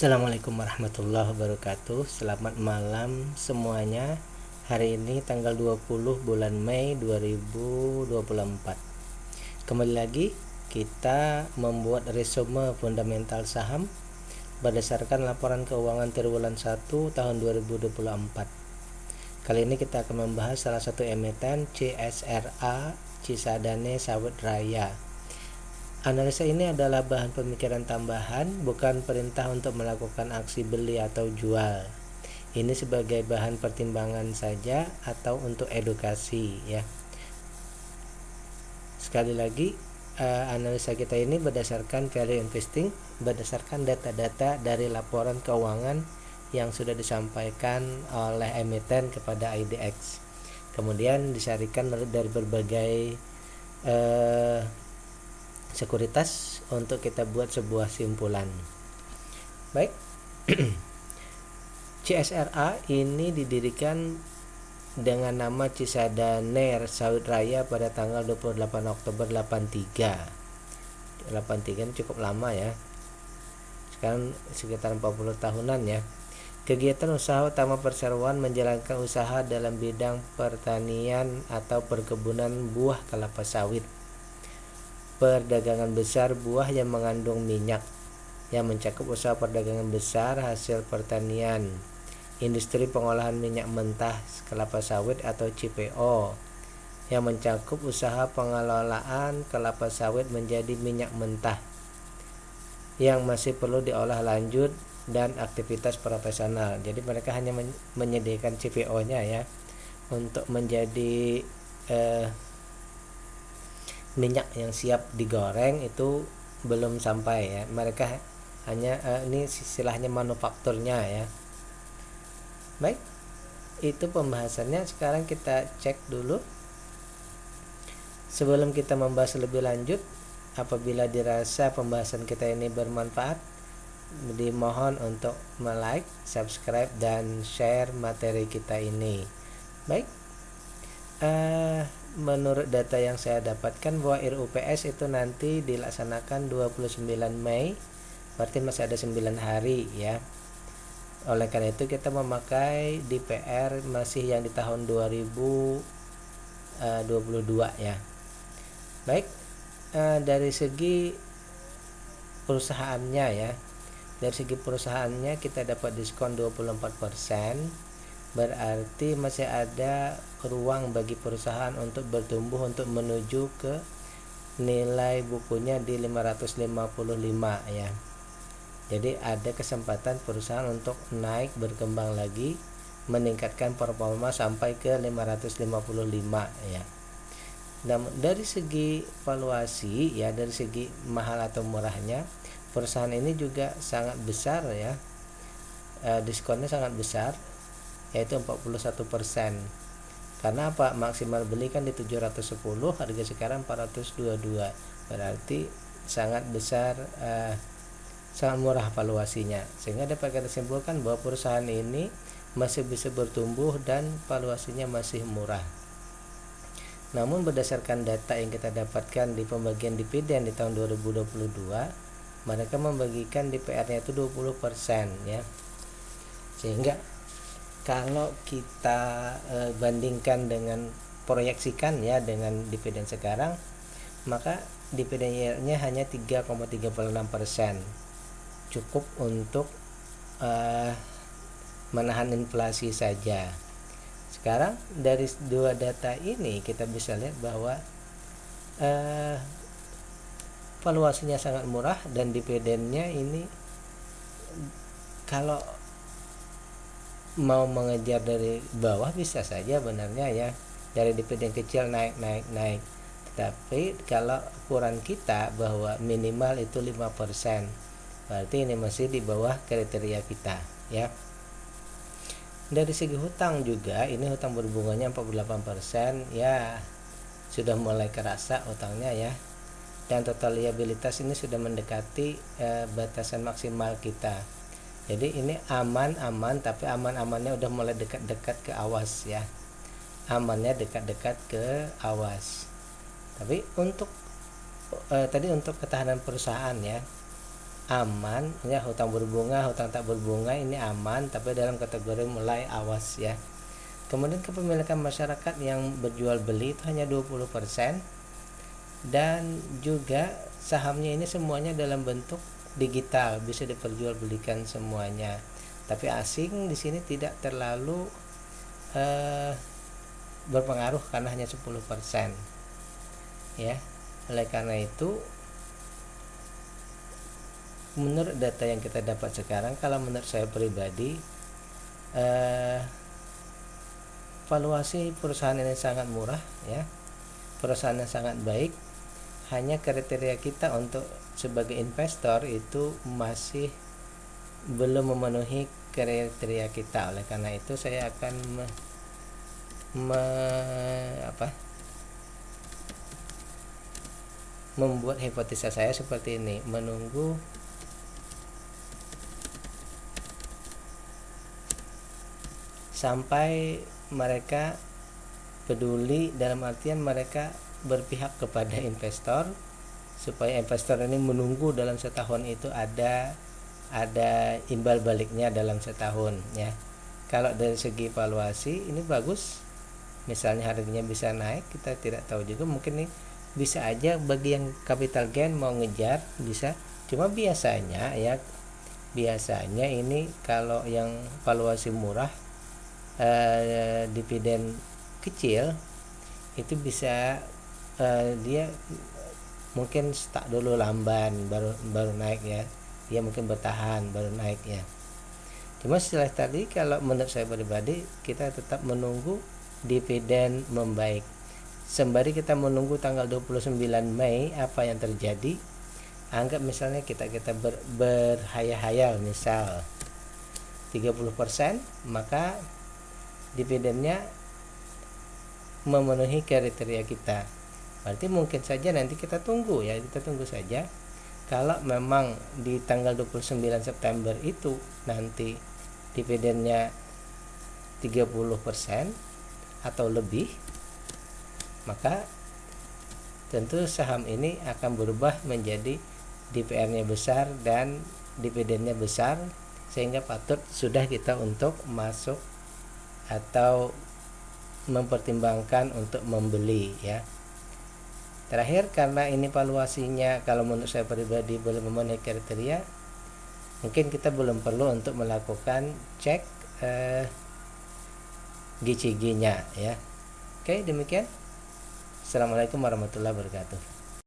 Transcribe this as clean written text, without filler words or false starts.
Assalamualaikum warahmatullahi wabarakatuh. Selamat malam semuanya. Hari ini tanggal 20 bulan Mei 2024. Kembali lagi kita membuat resume fundamental saham berdasarkan laporan keuangan triwulan 1 tahun 2024. Kali ini kita akan membahas salah satu emiten CSRA, Cisadane Sawit Raya. Analisa ini adalah bahan pemikiran tambahan, bukan perintah untuk melakukan aksi beli atau jual. Ini sebagai bahan pertimbangan saja atau untuk edukasi ya. Sekali lagi, analisa kita ini berdasarkan value investing, berdasarkan data-data dari laporan keuangan yang sudah disampaikan oleh emiten kepada IDX. Kemudian disarikan dari berbagai sekuritas untuk kita buat sebuah simpulan. Baik. CSRA ini didirikan dengan nama Cisadane Sawit Raya pada tanggal 28 Oktober 83. 83 ini cukup lama ya. Sekarang sekitar 40 tahunan ya. Kegiatan usaha utama perseroan menjalankan usaha dalam bidang pertanian atau perkebunan buah kelapa sawit, perdagangan besar buah yang mengandung minyak, yang mencakup usaha perdagangan besar hasil pertanian, industri pengolahan minyak mentah kelapa sawit atau CPO, yang mencakup usaha pengelolaan kelapa sawit menjadi minyak mentah yang masih perlu diolah lanjut, dan aktivitas profesional. Jadi mereka hanya menyediakan CPO-nya ya untuk menjadi minyak yang siap digoreng, itu belum sampai ya. Mereka hanya ini istilahnya manufakturnya ya. Baik, itu pembahasannya. Sekarang kita cek dulu. Sebelum kita membahas lebih lanjut, apabila dirasa pembahasan kita ini bermanfaat, dimohon untuk like, subscribe, dan share materi kita ini. Baik, menurut data yang saya dapatkan bahwa RUPS itu nanti dilaksanakan 29 Mei, berarti masih ada 9 hari ya. Oleh karena itu kita memakai DPR masih yang di tahun 2022 ya. Baik, dari segi perusahaannya ya. Dari segi perusahaannya kita dapat diskon 24%, berarti masih ada ruang bagi perusahaan untuk bertumbuh untuk menuju ke nilai bukunya di 555 ya. Jadi ada kesempatan perusahaan untuk naik, berkembang lagi, meningkatkan performa sampai ke 555 ya. Namun dari segi valuasi ya, dari segi mahal atau murahnya, perusahaan ini juga sangat besar ya. Diskonnya sangat besar, yaitu 41%. Karena apa? Maksimal beli kan di 710, harga sekarang 422. Berarti sangat besar, sangat murah valuasinya. Sehingga dapat kita simpulkan bahwa perusahaan ini masih bisa bertumbuh dan valuasinya masih murah. Namun berdasarkan data yang kita dapatkan di pembagian dividen di tahun 2022, mereka membagikan DPR-nya itu 20% ya. Sehingga kalau kita bandingkan dengan proyeksikan ya dengan dividen sekarang, maka dividen yield-nya hanya 3,36%. Cukup untuk menahan inflasi saja. Sekarang dari dua data ini kita bisa lihat bahwa valuasinya sangat murah, dan dividennya ini kalau mau mengejar dari bawah bisa saja benarnya ya, dari dividen kecil naik. Tetapi kalau ukuran kita bahwa minimal itu 5%, berarti ini masih di bawah kriteria kita ya. Dari segi hutang juga, ini hutang berbunganya 48% ya, sudah mulai kerasa hutangnya ya. Dan total liabilitas ini sudah mendekati batasan maksimal kita. Jadi ini aman, tapi aman-amannya udah mulai dekat-dekat ke awas ya. Amannya dekat-dekat ke awas. Tapi untuk tadi untuk ketahanan perusahaan ya, aman ya, hutang berbunga, hutang tak berbunga ini aman, tapi dalam kategori mulai awas ya. Kemudian kepemilikan masyarakat yang berjual beli itu hanya 20%, dan juga sahamnya ini semuanya dalam bentuk digital, bisa diperjualbelikan semuanya. Tapi asing di sini tidak terlalu berpengaruh karena hanya 10% ya. Oleh karena itu, menurut data yang kita dapat sekarang, kalau menurut saya pribadi, valuasi perusahaan ini sangat murah ya, perusahaan yang sangat baik. Hanya kriteria kita untuk sebagai investor itu masih belum memenuhi kriteria kita. Oleh karena itu saya akan membuat hipotesa saya seperti ini, menunggu sampai mereka peduli, dalam artian mereka berpihak kepada investor, supaya investor ini menunggu dalam setahun itu ada imbal baliknya dalam setahun ya. Kalau dari segi valuasi ini bagus, misalnya harganya bisa naik, kita tidak tahu juga, mungkin ini bisa aja bagi yang capital gain mau ngejar bisa. Cuma biasanya ini kalau yang valuasi murah, dividen kecil itu bisa dia mungkin stuck dulu, lamban baru naik ya, dia mungkin bertahan baru naik ya. Cuma setelah tadi, kalau menurut saya pribadi, kita tetap menunggu dividen membaik. Sembari kita menunggu tanggal 29 Mei apa yang terjadi, anggap misalnya kita berhayal-hayal misal 30%, maka dividennya memenuhi kriteria kita. Berarti mungkin saja nanti kita tunggu saja. Kalau memang di tanggal 29 September itu nanti dividennya 30% atau lebih, maka tentu saham ini akan berubah menjadi DPR-nya besar dan dividennya besar, sehingga patut sudah kita untuk masuk atau mempertimbangkan untuk membeli ya. Terakhir, karena ini valuasinya kalau menurut saya pribadi belum memenuhi kriteria, mungkin kita belum perlu untuk melakukan cek GCG-nya ya. Oke, demikian. Assalamualaikum warahmatullahi wabarakatuh.